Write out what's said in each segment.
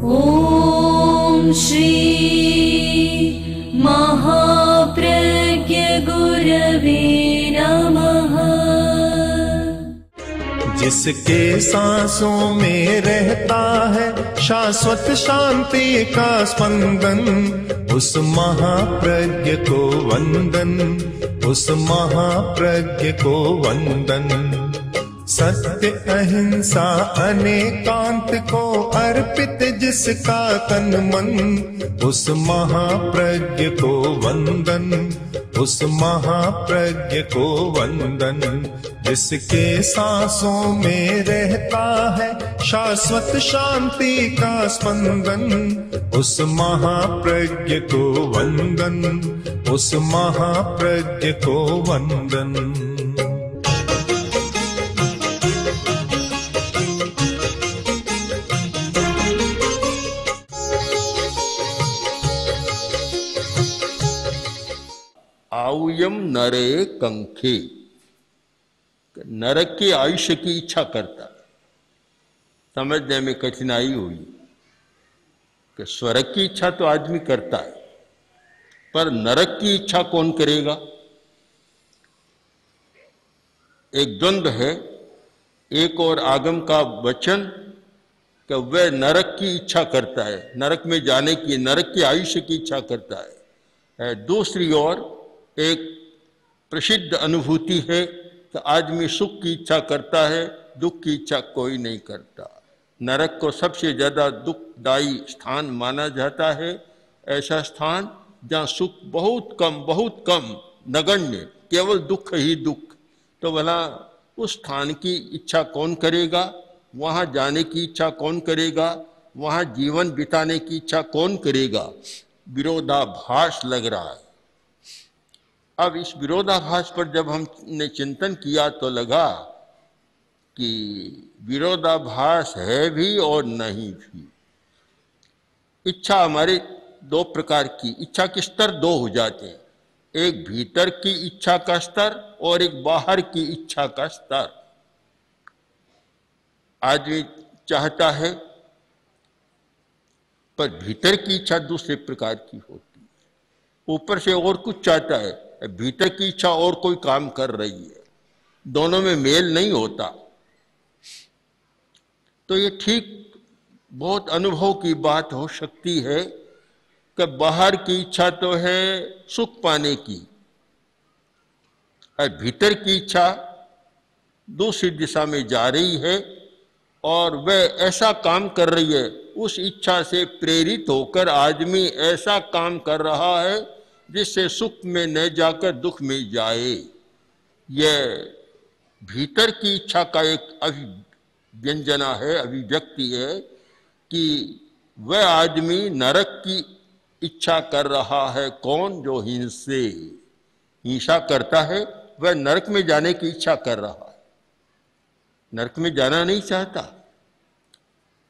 ॐ श्री महाप्रज्ञ गुरवे नमः। जिसके सांसों में रहता है शाश्वत शांति का स्पंदन, उस महाप्रज्ञ को वंदन, उस महाप्रज्ञ को वंदन। सत्य अहिंसा अनेकांत को अर्पित जिसका तन मन, उस महाप्रज्ञ को वंदन, उस महाप्रज्ञ को वंदन। जिसके सांसों में रहता है शाश्वत शांति का स्पंदन, उस महाप्रज्ञ को वंदन, उस महाप्रज्ञ को वंदन। आउयम नरे कंखे, नरक के आयुष्य की इच्छा करता। समझने में कठिनाई हुई कि स्वर्ग की इच्छा तो आदमी करता है, पर नरक की इच्छा कौन करेगा? एक द्वंद्व है। एक और आगम का वचन कि वह नरक की इच्छा करता है, नरक में जाने की, नरक के आयुष्य की इच्छा करता है। दूसरी ओर एक प्रसिद्ध अनुभूति है कि आदमी सुख की इच्छा करता है, दुख की इच्छा कोई नहीं करता। नरक को सबसे ज्यादा दुखदायी स्थान माना जाता है, ऐसा स्थान जहाँ सुख बहुत कम, नगण्य, केवल दुख ही दुख। तो भला उस स्थान की इच्छा कौन करेगा? वहाँ जाने की इच्छा कौन करेगा? वहाँ जीवन बिताने की इच्छा कौन करेगा? विरोधाभास लग रहा है। अब इस विरोधाभास पर जब हमने चिंतन किया तो लगा कि विरोधाभास है भी और नहीं भी। इच्छा हमारे दो प्रकार की, इच्छा के स्तर दो हो जाते हैं, एक भीतर की इच्छा का स्तर और एक बाहर की इच्छा का स्तर। आदमी चाहता है, पर भीतर की इच्छा दूसरे प्रकार की होती है। ऊपर से और कुछ चाहता है, भीतर की इच्छा और कोई काम कर रही है, दोनों में मेल नहीं होता। तो ये ठीक बहुत अनुभव की बात हो सकती है कि बाहर की इच्छा तो है सुख पाने की, और भीतर की इच्छा दूसरी दिशा में जा रही है और वह ऐसा काम कर रही है, उस इच्छा से प्रेरित होकर आदमी ऐसा काम कर रहा है जिससे सुख में न जाकर दुख में जाए। यह भीतर की इच्छा का एक अभिव्यंजना है, अभिव्यक्ति है कि वह आदमी नरक की इच्छा कर रहा है। कौन? जो हिंसा करता है, वह नरक में जाने की इच्छा कर रहा है, नरक में जाना नहीं चाहता।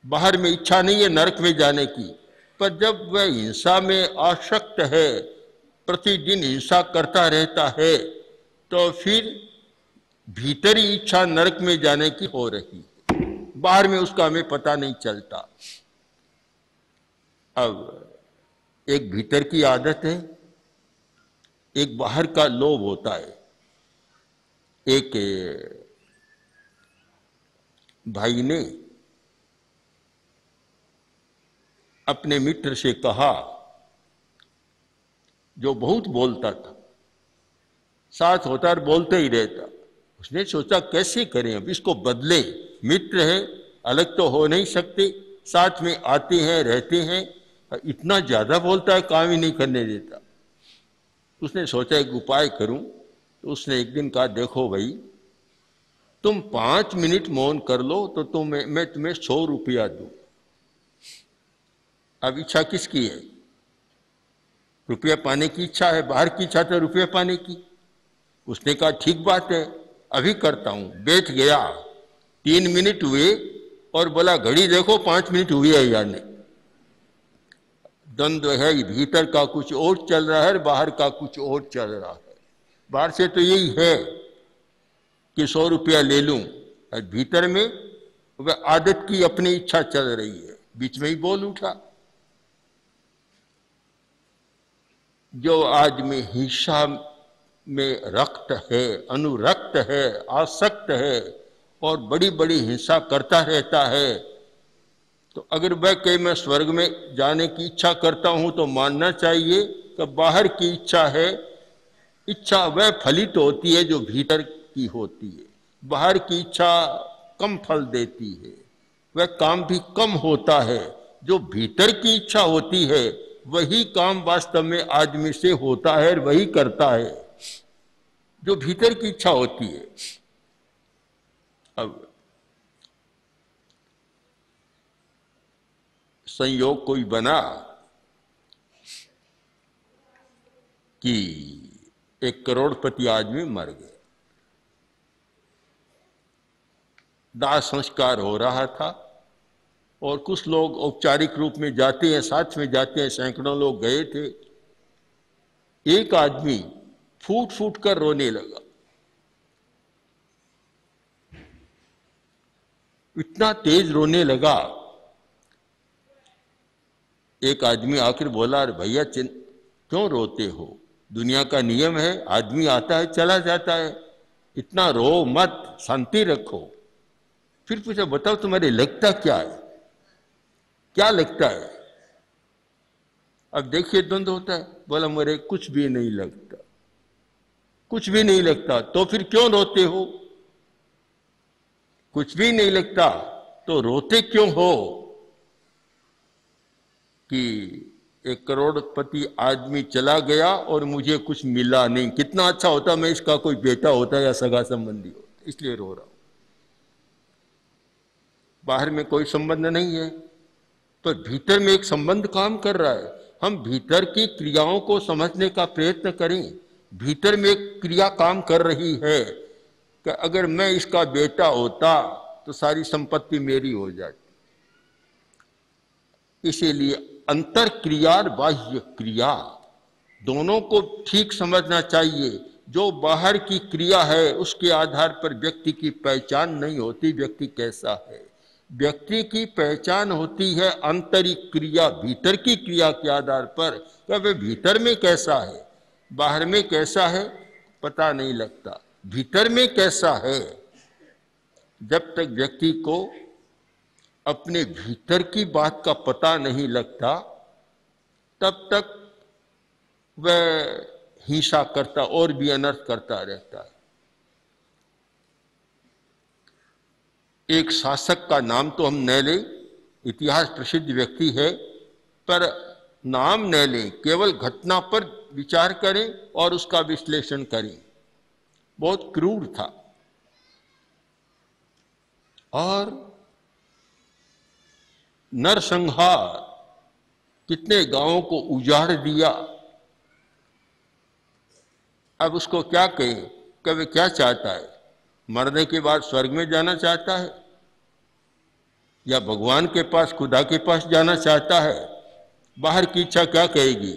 बाहर में इच्छा नहीं है नरक में जाने की, पर जब वह हिंसा में आसक्त है, प्रतिदिन हिंसा करता रहता है, तो फिर भीतरी इच्छा नरक में जाने की हो रही है, बाहर में उसका हमें पता नहीं चलता। अब एक भीतर की आदत है, एक बाहर का लोभ होता है। एक भाई ने अपने मित्र से कहा, जो बहुत बोलता था, साथ होता और बोलते ही रहता। उसने सोचा कैसे करें, अब इसको बदले। मित्र है, अलग तो हो नहीं सकते, साथ में आते हैं, रहते हैं, इतना ज्यादा बोलता है, काम ही नहीं करने देता। उसने सोचा एक उपाय करूं। तो उसने एक दिन कहा, देखो भाई, तुम 5 मिनट मौन कर लो तो मैं तुम्हें 100 रुपया दूं। अब इच्छा किसकी है? रुपया पाने की इच्छा है, बाहर की इच्छा तो रुपया पाने की। उसने कहा ठीक बात है, अभी करता हूं। बैठ गया, 3 मिनट हुए और बोला घड़ी देखो 5 मिनट हुए है या नहीं। द्वंद्व है, भीतर का कुछ और चल रहा है, बाहर का कुछ और चल रहा है। बाहर से तो यही है कि 100 रुपया ले लूं, और भीतर में वह आदत की अपनी इच्छा चल रही है। बीच में ही बोल उठा। जो आदमी हिंसा में रक्त है, अनुरक्त है, आसक्त है और बड़ी बड़ी हिंसा करता रहता है, तो अगर वह कहे मैं स्वर्ग में जाने की इच्छा करता हूं तो मानना चाहिए कि बाहर की इच्छा है, इच्छा वह फलित होती है जो भीतर की होती है। बाहर की इच्छा कम फल देती है, वह काम भी कम होता है। जो भीतर की इच्छा होती है वही काम वास्तव में आदमी से होता है और वही करता है जो भीतर की इच्छा होती है। अब संयोग कोई बना कि एक करोड़पति आदमी मर गया, दाह संस्कार हो रहा था और कुछ लोग औपचारिक रूप में जाते हैं, साथ में जाते हैं, सैकड़ों लोग गए थे। एक आदमी फूट फूट कर रोने लगा, इतना तेज रोने लगा। एक आदमी आखिर बोला, अरे भैया क्यों रोते हो? दुनिया का नियम है, आदमी आता है चला जाता है, इतना रो मत, शांति रखो। फिर पूछा, बताओ तुम्हारे लगता क्या है, क्या लगता है? अब देखिए द्वंद होता है। बोला, मेरे कुछ भी नहीं लगता, कुछ भी नहीं लगता। तो फिर क्यों रोते हो? कुछ भी नहीं लगता तो रोते क्यों हो? कि एक करोड़पति आदमी चला गया और मुझे कुछ मिला नहीं। कितना अच्छा होता मैं इसका कोई बेटा होता या सगा संबंधी होता, इसलिए रो रहा हूं। बाहर में कोई संबंध नहीं है, पर भीतर में एक संबंध काम कर रहा है। हम भीतर की क्रियाओं को समझने का प्रयत्न करें। भीतर में एक क्रिया काम कर रही है कि अगर मैं इसका बेटा होता तो सारी संपत्ति मेरी हो जाती। इसीलिए अंतर क्रिया और बाह्य क्रिया दोनों को ठीक समझना चाहिए। जो बाहर की क्रिया है उसके आधार पर व्यक्ति की पहचान नहीं होती, व्यक्ति कैसा है। व्यक्ति की पहचान होती है आंतरिक क्रिया, भीतर की क्रिया के आधार पर। कि वह भीतर में कैसा है, बाहर में कैसा है पता नहीं लगता। भीतर में कैसा है, जब तक व्यक्ति को अपने भीतर की बात का पता नहीं लगता तब तक वह हिंसा करता और भी अनर्थ करता रहता है। एक शासक का नाम तो हम न लें, इतिहास प्रसिद्ध व्यक्ति है, पर नाम न लें, केवल घटना पर विचार करें और उसका विश्लेषण करें। बहुत क्रूर था और नरसंहार, कितने गांवों को उजाड़ दिया। अब उसको क्या कहें कि वह क्या चाहता है? मरने के बाद स्वर्ग में जाना चाहता है या भगवान के पास, खुदा के पास जाना चाहता है? बाहर की इच्छा क्या कहेगी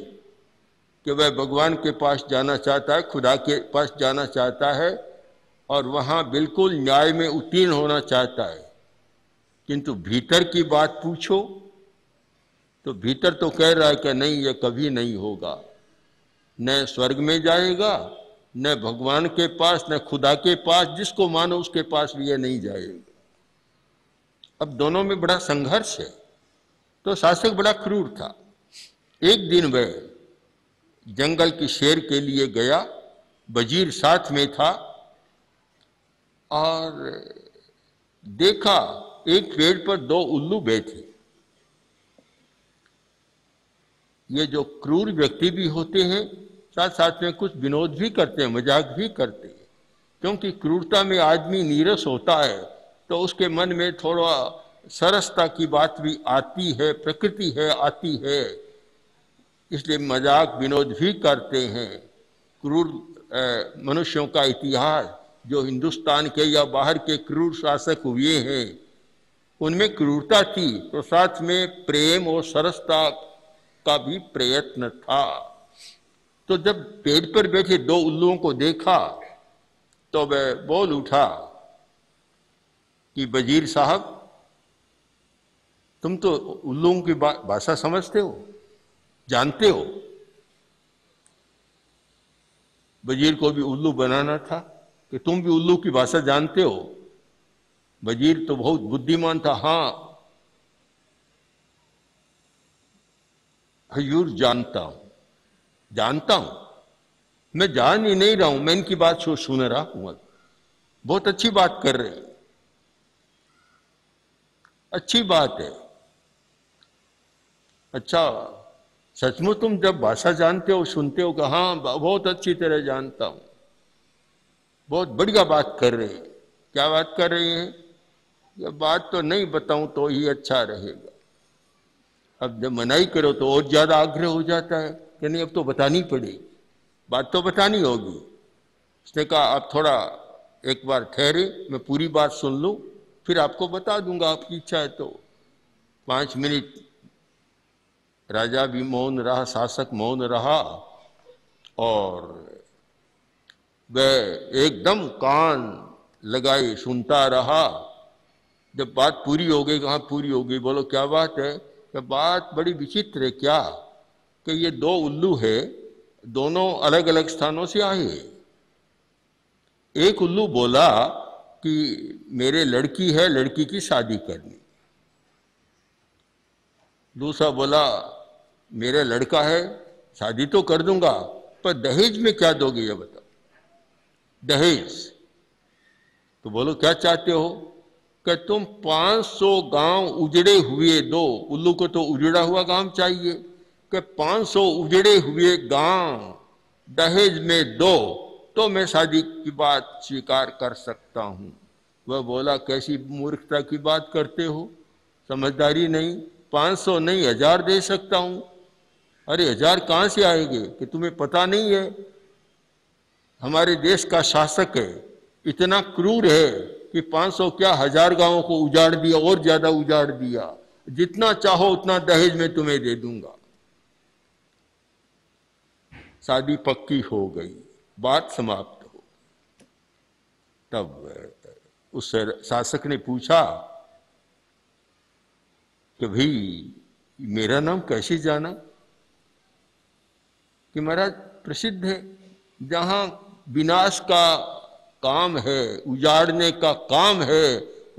कि वह भगवान के पास जाना चाहता है, खुदा के पास जाना चाहता है और वहां बिल्कुल न्याय में उत्तीर्ण होना चाहता है। किंतु भीतर की बात पूछो तो भीतर तो कह रहा है कि नहीं, ये कभी नहीं होगा, न स्वर्ग में जाएगा, न भगवान के पास, न खुदा के पास, जिसको मानो उसके पास भी ये नहीं जाएगा। अब दोनों में बड़ा संघर्ष है। तो शासक बड़ा क्रूर था। एक दिन वह जंगल की सैर के लिए गया, वजीर साथ में था और देखा एक पेड़ पर दो उल्लू बैठे। ये जो क्रूर व्यक्ति भी होते हैं साथ साथ में कुछ विनोद भी करते हैं, मजाक भी करते हैं, क्योंकि क्रूरता में आदमी नीरस होता है तो उसके मन में थोड़ा सरसता की बात भी आती है, प्रकृति है आती है, इसलिए मजाक विनोद भी करते हैं। क्रूर मनुष्यों का इतिहास जो हिंदुस्तान के या बाहर के क्रूर शासक हुए हैं उनमें क्रूरता थी तो साथ में प्रेम और सरसता का भी प्रयत्न था। तो जब पेड़ पर बैठे दो उल्लुओं को देखा तो वह बोल उठा कि वजीर साहब, तुम तो उल्लुओं की भाषा समझते हो, जानते हो। वजीर को भी उल्लू बनाना था कि तुम भी उल्लू की भाषा जानते हो। वजीर तो बहुत बुद्धिमान था। हाँ हजूर, जानता हूं। मैं जान ही नहीं रहा हूं, मैं इनकी बात सुन रहा हूं। बहुत अच्छी बात कर रहे हैं, अच्छी बात है। अच्छा, सचमुच तुम जब भाषा जानते हो, सुनते हो कि हाँ बहुत अच्छी तरह जानता हूं, बहुत बढ़िया बात कर रहे हैं। क्या बात कर रहे हैं? यह बात तो नहीं बताऊं तो ही अच्छा रहेगा। अब जब मनाही करो तो और ज्यादा आग्रह हो जाता है कि नहीं अब तो बतानी पड़ेगी, बात तो बतानी होगी। उसने कहा आप थोड़ा एक बार ठहरे, मैं पूरी बात सुन लूं, फिर आपको बता दूंगा, आपकी इच्छा है तो। 5 मिनट राजा भी मौन रहा, शासक मौन रहा, और वह एकदम कान लगाए सुनता रहा। जब बात पूरी हो गई, कहाँ पूरी हो गई, बोलो क्या बात है? कि बात बड़ी विचित्र है। क्या? कि ये 2 उल्लू है, दोनों अलग अलग स्थानों से आए। एक उल्लू बोला कि मेरे लड़की है, लड़की की शादी करनी। दूसरा बोला मेरा लड़का है, शादी तो कर दूंगा, पर दहेज में क्या दोगे ये बताओ। दहेज तो बोलो क्या चाहते हो? कि तुम 500 गांव उजड़े हुए दो। उल्लू को तो उजड़ा हुआ गांव चाहिए। कि 500 उजड़े हुए गांव दहेज में दो तो मैं शादी की बात स्वीकार कर सकता हूं। वह बोला कैसी मूर्खता की बात करते हो, समझदारी नहीं। 500 नहीं 1000 दे सकता हूं। अरे 1000 कहां से आएंगे? कि तुम्हें पता नहीं है, हमारे देश का शासक है, इतना क्रूर है कि 500 क्या 1000 गांवों को उजाड़ दिया, और ज्यादा उजाड़ दिया। जितना चाहो उतना दहेज में तुम्हें दे दूंगा। शादी पक्की हो गई, बात समाप्त हो। तब उस शासक ने पूछा कि भाई मेरा नाम कैसे जाना? कि महाराज प्रसिद्ध है, जहां विनाश का काम है, उजाड़ने का काम है,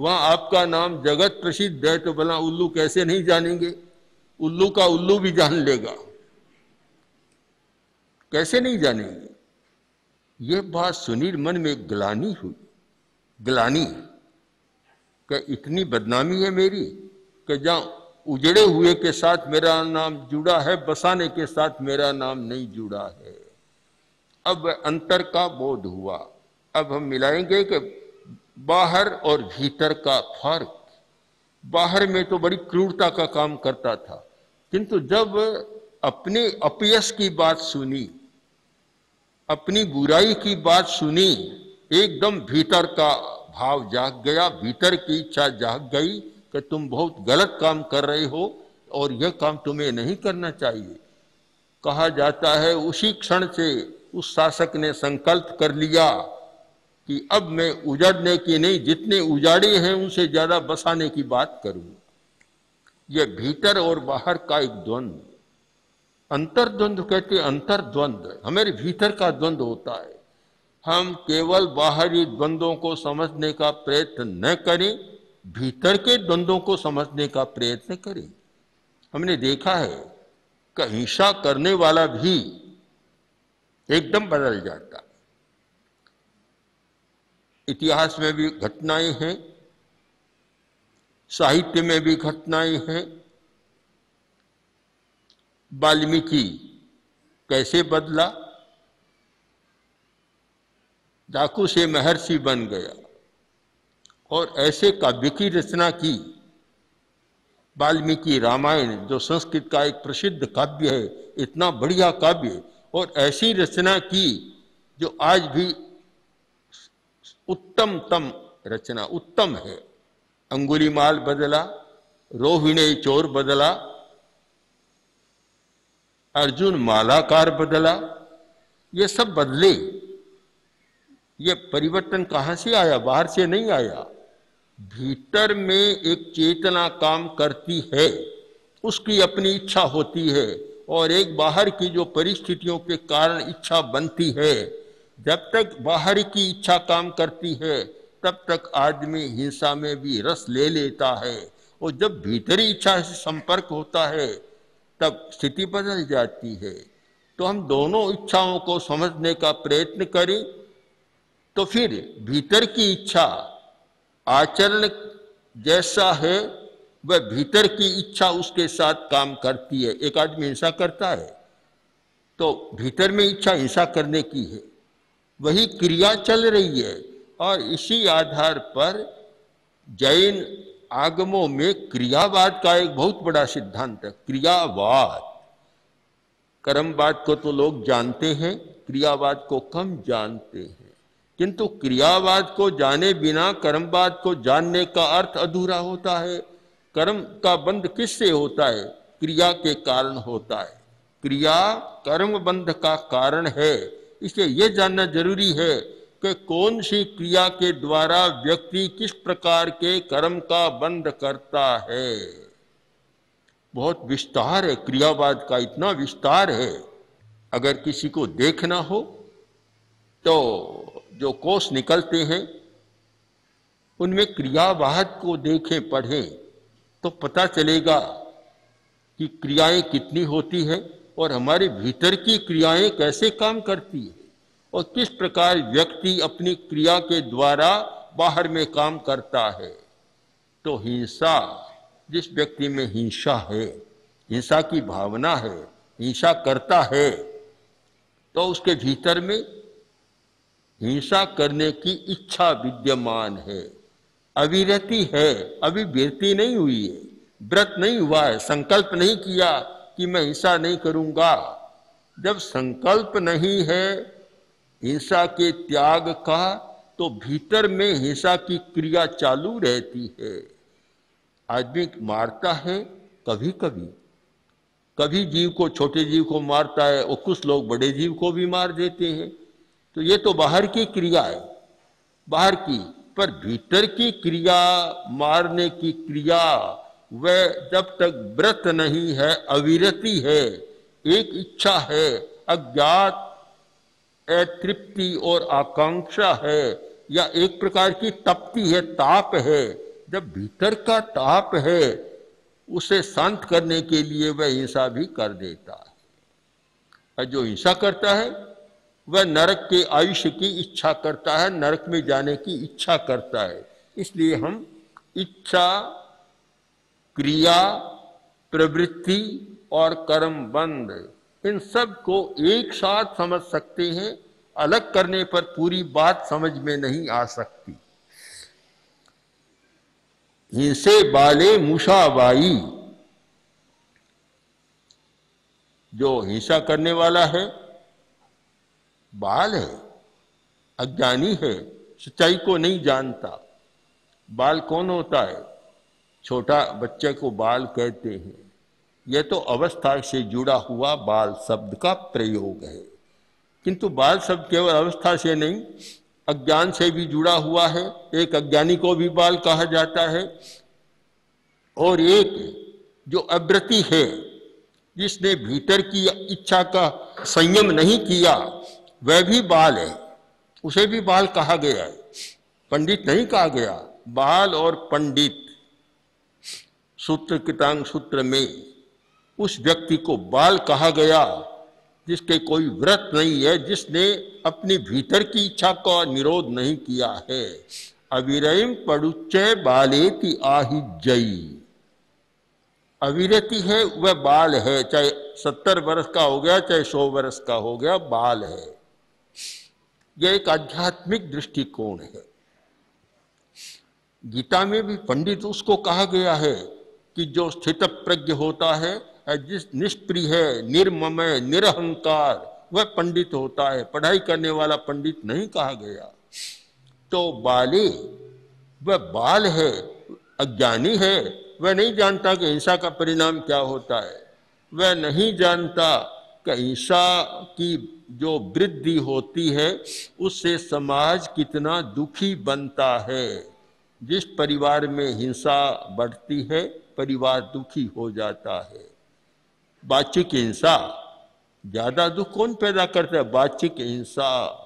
वहां आपका नाम जगत प्रसिद्ध है। तो भला उल्लू कैसे नहीं जानेंगे? उल्लू का उल्लू भी जान लेगा, कैसे नहीं जानेंगे? ये बात सुनी, मन में ग्लानि हुई। ग्लानि कि इतनी बदनामी है मेरी कि जहां उजड़े हुए के साथ मेरा नाम जुड़ा है, बसाने के साथ मेरा नाम नहीं जुड़ा है। अब अंतर का बोध हुआ। अब हम मिलाएंगे कि बाहर और भीतर का फर्क। बाहर में तो बड़ी क्रूरता का काम करता था, किंतु जब अपने अपयश की बात सुनी, अपनी बुराई की बात सुनी, एकदम भीतर का भाव जाग गया, भीतर की इच्छा जाग गई कि तुम बहुत गलत काम कर रहे हो और यह काम तुम्हें नहीं करना चाहिए। कहा जाता है उसी क्षण से उस शासक ने संकल्प कर लिया कि अब मैं उजाड़ने की नहीं, जितने उजाड़े हैं उनसे ज्यादा बसाने की बात करूं। यह भीतर और बाहर का एक द्वंद्व, अंतर्द्वंद कहते हैं। अंतर्द्वंद हमारे भीतर का द्वंद्व होता है। हम केवल बाहरी द्वंद्वों को समझने का प्रयत्न न करें, भीतर के द्वंद्वों को समझने का प्रयत्न करें। हमने देखा है कि हिंसा करने वाला भी एकदम बदल जाता है। इतिहास में भी घटनाएं हैं, साहित्य में भी घटनाएं हैं। वाल्मीकि कैसे बदला, डाकू से महर्षि बन गया और ऐसे काव्य की रचना की। वाल्मीकि रामायण जो संस्कृत का एक प्रसिद्ध काव्य है, इतना बढ़िया काव्य, और ऐसी रचना की जो आज भी उत्तमतम रचना, उत्तम है। अंगुलीमाल बदला, रोहिणी चोर बदला, अर्जुन मालाकार बदला, ये सब बदले। ये परिवर्तन कहां से आया? बाहर से नहीं आया, भीतर में एक चेतना काम करती है, उसकी अपनी इच्छा होती है, और एक बाहर की जो परिस्थितियों के कारण इच्छा बनती है। जब तक बाहर की इच्छा काम करती है तब तक आदमी हिंसा में भी रस ले लेता है, और जब भीतरी इच्छा से संपर्क होता है तब स्थिति बदल जाती है। तो हम दोनों इच्छाओं को समझने का प्रयत्न करें तो फिर भीतर की इच्छा आचरण जैसा है वह भीतर की इच्छा उसके साथ काम करती है। एक आदमी हिंसा करता है तो भीतर में इच्छा हिंसा करने की है, वही क्रिया चल रही है। और इसी आधार पर जैन आगमों में क्रियावाद का एक बहुत बड़ा सिद्धांत है, क्रियावाद। कर्मवाद को तो लोग जानते हैं, क्रियावाद को कम जानते हैं, किंतु क्रियावाद को जाने बिना कर्मवाद को जानने का अर्थ अधूरा होता है। कर्म का बंध किससे होता है? क्रिया के कारण होता है। क्रिया कर्म बंध का कारण है। इसलिए यह जानना जरूरी है कि कौन सी क्रिया के द्वारा व्यक्ति किस प्रकार के कर्म का बंध करता है। बहुत विस्तार है क्रियावाद का, इतना विस्तार है। अगर किसी को देखना हो तो जो कोष निकलते हैं उनमें क्रियावाद को देखें, पढ़ें, तो पता चलेगा कि क्रियाएं कितनी होती है और हमारे भीतर की क्रियाएं कैसे काम करती है, और किस प्रकार व्यक्ति अपनी क्रिया के द्वारा बाहर में काम करता है। तो हिंसा, जिस व्यक्ति में हिंसा है, हिंसा की भावना है, हिंसा करता है, तो उसके भीतर में हिंसा करने की इच्छा विद्यमान है, अविरति है, अभी विरति नहीं हुई है, व्रत नहीं हुआ है, संकल्प नहीं किया कि मैं हिंसा नहीं करूंगा। जब संकल्प नहीं है हिंसा के त्याग का तो भीतर में हिंसा की क्रिया चालू रहती है। आदमी मारता है कभी कभी, कभी जीव को, छोटे जीव को मारता है, और कुछ लोग बड़े जीव को भी मार देते हैं। तो ये तो बाहर की क्रिया है, बाहर की। पर भीतर की क्रिया, मारने की क्रिया, वह जब तक व्रत नहीं है, अविरति है, एक इच्छा है, अज्ञात तृप्ति और आकांक्षा है, या एक प्रकार की तप्ति है, ताप है। जब भीतर का ताप है उसे शांत करने के लिए वह हिंसा भी कर देता है। और जो हिंसा करता है वह नरक के आयुष्य की इच्छा करता है, नरक में जाने की इच्छा करता है। इसलिए हम इच्छा, क्रिया, प्रवृत्ति और कर्म बंध, इन सब को एक साथ समझ सकते हैं। अलग करने पर पूरी बात समझ में नहीं आ सकती। हिंसे बाले मूषाबाई, जो हिंसा करने वाला है बाल है, अज्ञानी है, सच्चाई को नहीं जानता। बाल कौन होता है? छोटा बच्चे को बाल कहते हैं। यह तो अवस्था से जुड़ा हुआ बाल शब्द का प्रयोग है, किंतु बाल शब्द केवल अवस्था से नहीं, अज्ञान से भी जुड़ा हुआ है। एक अज्ञानी को भी बाल कहा जाता है, और एक जो अव्रती है, जिसने भीतर की इच्छा का संयम नहीं किया, वह भी बाल है, उसे भी बाल कहा गया है, पंडित नहीं कहा गया। बाल और पंडित, सूत्र कृतांग सूत्र में उस व्यक्ति को बाल कहा गया जिसके कोई व्रत नहीं है, जिसने अपनी भीतर की इच्छा का निरोध नहीं किया है। अविरयम पड़ुच्चय बालेति आहि जयी, अविरति है वह बाल है, चाहे 70 वर्ष का हो गया, चाहे 100 वर्ष का हो गया, बाल है। यह एक आध्यात्मिक दृष्टिकोण है। गीता में भी पंडित उसको कहा गया है कि जो स्थित प्रज्ञ होता है, जिस निष्प्रिय है, निर्मम है, निरहंकार, वह पंडित होता है। पढ़ाई करने वाला पंडित नहीं कहा गया। तो बाले, वह बाल है, अज्ञानी है, वह नहीं जानता कि हिंसा का परिणाम क्या होता है। वह नहीं जानता कि हिंसा की जो वृद्धि होती है उससे समाज कितना दुखी बनता है। जिस परिवार में हिंसा बढ़ती है परिवार दुखी हो जाता है। बातचीत हिंसा ज्यादा दुख कौन पैदा करता है? बातचीत हिंसा।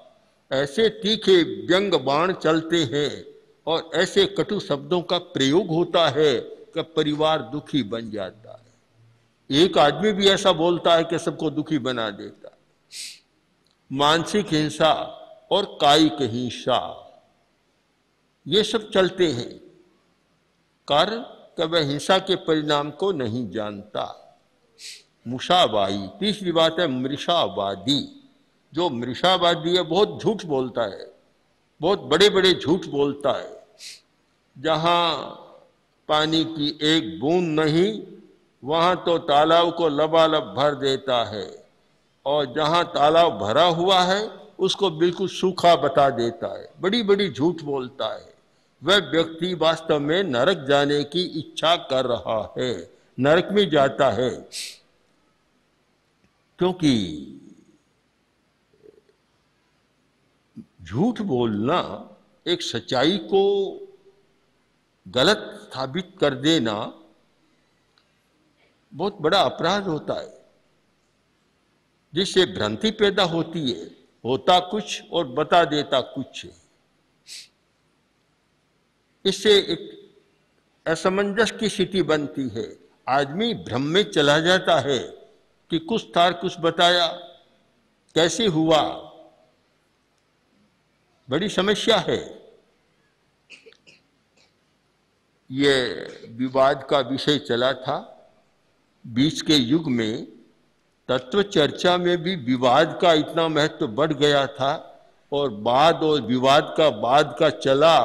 ऐसे तीखे व्यंग बाण चलते हैं और ऐसे कटु शब्दों का प्रयोग होता है कि परिवार दुखी बन जाता है। एक आदमी भी ऐसा बोलता है कि सबको दुखी बना देता है। मानसिक हिंसा और कायिक हिंसा ये सब चलते हैं। कारण कि वह हिंसा के परिणाम को नहीं जानता। मुषावाही, तीसरी बात है मृषावादी। जो मृषावादी है बहुत झूठ बोलता है, बहुत बड़े बड़े झूठ बोलता है। जहां पानी की एक बूंद नहीं वहां तो तालाब को लबालब भर देता है, और जहां तालाब भरा हुआ है उसको बिल्कुल सूखा बता देता है। बड़ी बड़ी झूठ बोलता है। वह व्यक्ति वास्तव में नरक जाने की इच्छा कर रहा है, नरक में जाता है। क्योंकि झूठ बोलना एक सच्चाई को गलत साबित कर देना बहुत बड़ा अपराध होता है, जिससे भ्रांति पैदा होती है। होता कुछ और बता देता कुछ है। इससे एक असमंजस की स्थिति बनती है। आदमी भ्रम में चला जाता है कि कुछ था कुछ बताया, कैसे हुआ, बड़ी समस्या है। ये विवाद का विषय चला था। बीच के युग में तत्व चर्चा में भी विवाद का इतना महत्व बढ़ गया था, और वाद और विवाद का बाद का चला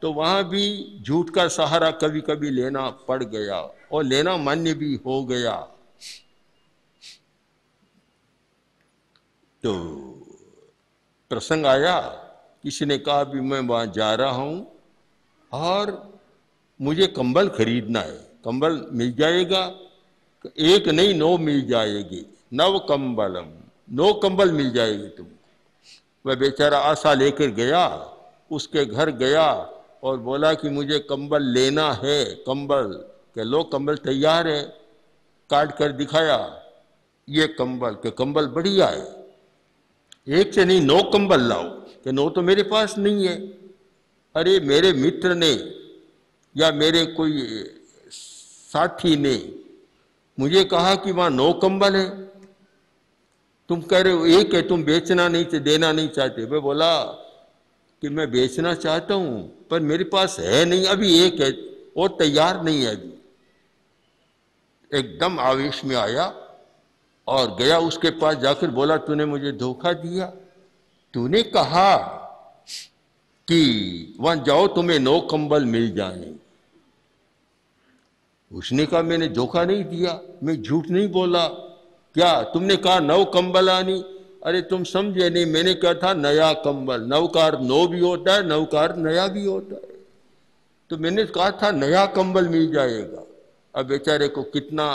तो वहां भी झूठ का सहारा कभी कभी लेना पड़ गया, और लेना मान्य भी हो गया। तो प्रसंग आया, किसी ने कहा भी मैं वहां जा रहा हूं और मुझे कंबल खरीदना है। कंबल मिल जाएगा? एक नहीं 9 मिल जाएगी। नव कंबलम, 9 कंबल मिल जाएगी तुमको। वह बेचारा आशा लेकर गया, उसके घर गया और बोला कि मुझे कंबल लेना है। कंबल के लो, कंबल तैयार है। काट कर दिखाया, ये कंबल के कंबल बढ़िया है। एक से नहीं 9 कंबल लाओ, कि 9 तो मेरे पास नहीं है। अरे मेरे मित्र ने या मेरे कोई साथी ने मुझे कहा कि वहां 9 कंबल है, तुम कह रहे हो एक है, तुम बेचना नहीं, देना नहीं चाहते। मैं बोला कि मैं बेचना चाहता हूं पर मेरे पास है नहीं, अभी एक है और तैयार नहीं है अभी। एकदम आवेश में आया और गया उसके पास, जाकर बोला तूने मुझे धोखा दिया। तूने कहा कि वहां जाओ तुम्हें 9 कंबल मिल जाए। उसने कहा मैंने धोखा नहीं दिया, मैं झूठ नहीं बोला। क्या तुमने कहा 9 कंबल आनी? अरे तुम समझे नहीं, मैंने कहा था नया कंबल। नवकार 9 भी होता है, नवकार नया भी होता है। तो मैंने कहा था नया कंबल मिल जाएगा। अब बेचारे को कितना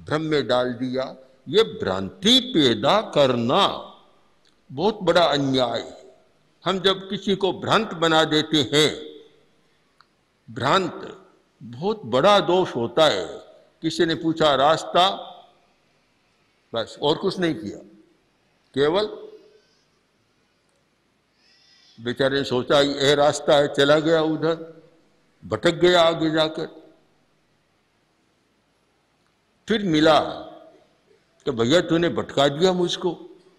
भ्रम में डाल दिया। ये भ्रांति पैदा करना बहुत बड़ा अन्याय है। हम जब किसी को भ्रांत बना देते हैं, भ्रांत बहुत बड़ा दोष होता है। किसी ने पूछा रास्ता, बस और कुछ नहीं किया, केवल बेचारे ने सोचा यह रास्ता है, चला गया उधर, भटक गया आगे जाकर। फिर मिला कि भैया तूने भटका दिया मुझको।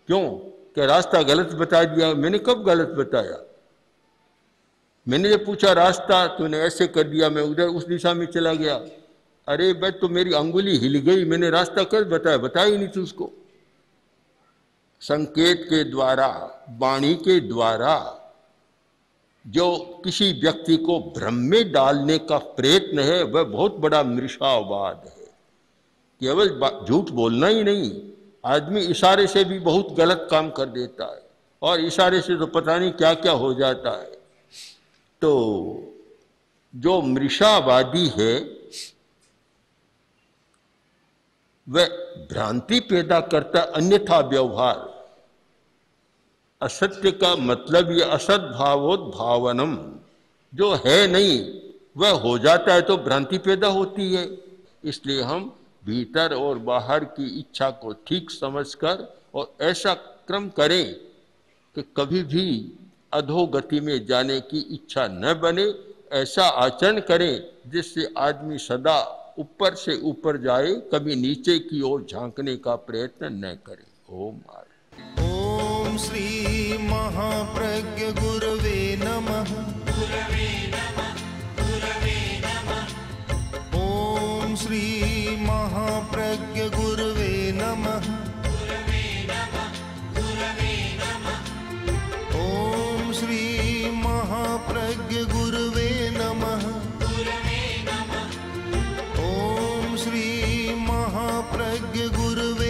क्यों? कि रास्ता गलत बता दिया। मैंने कब गलत बताया? मैंने जब पूछा रास्ता, तूने ऐसे कर दिया, मैं उधर उस दिशा में चला गया। अरे भाई तो मेरी अंगुली हिल गई, मैंने रास्ता कब बताया? बताया ही नहीं थी उसको। संकेत के द्वारा, वाणी के द्वारा जो किसी व्यक्ति को भ्रम में डालने का प्रयत्न है, वह बहुत बड़ा मृषावाद है। केवल झूठ बोलना ही नहीं, आदमी इशारे से भी बहुत गलत काम कर देता है, और इशारे से तो पता नहीं क्या क्या हो जाता है। तो जो मृषावादी है वह भ्रांति पैदा करता, अन्यथा व्यवहार। असत्य का मतलब ये असद्भावोद्भावनम, जो है नहीं वह हो जाता है तो भ्रांति पैदा होती है। इसलिए हम भीतर और बाहर की इच्छा को ठीक समझकर और ऐसा क्रम करें कि कभी भी अधोगति में जाने की इच्छा न बने। ऐसा आचरण करें जिससे आदमी सदा ऊपर से ऊपर जाए, कभी नीचे की ओर झांकने का प्रयत्न न करे। ओम ओम श्री महाप्रज्ञ गुरवे नमः। ओम श्री महाप्रज्ञ गुरवे नमः। ओम श्री महाप्रज्ञ गुरवे नमः। ओम श्री महाप्रज्ञ गुरवे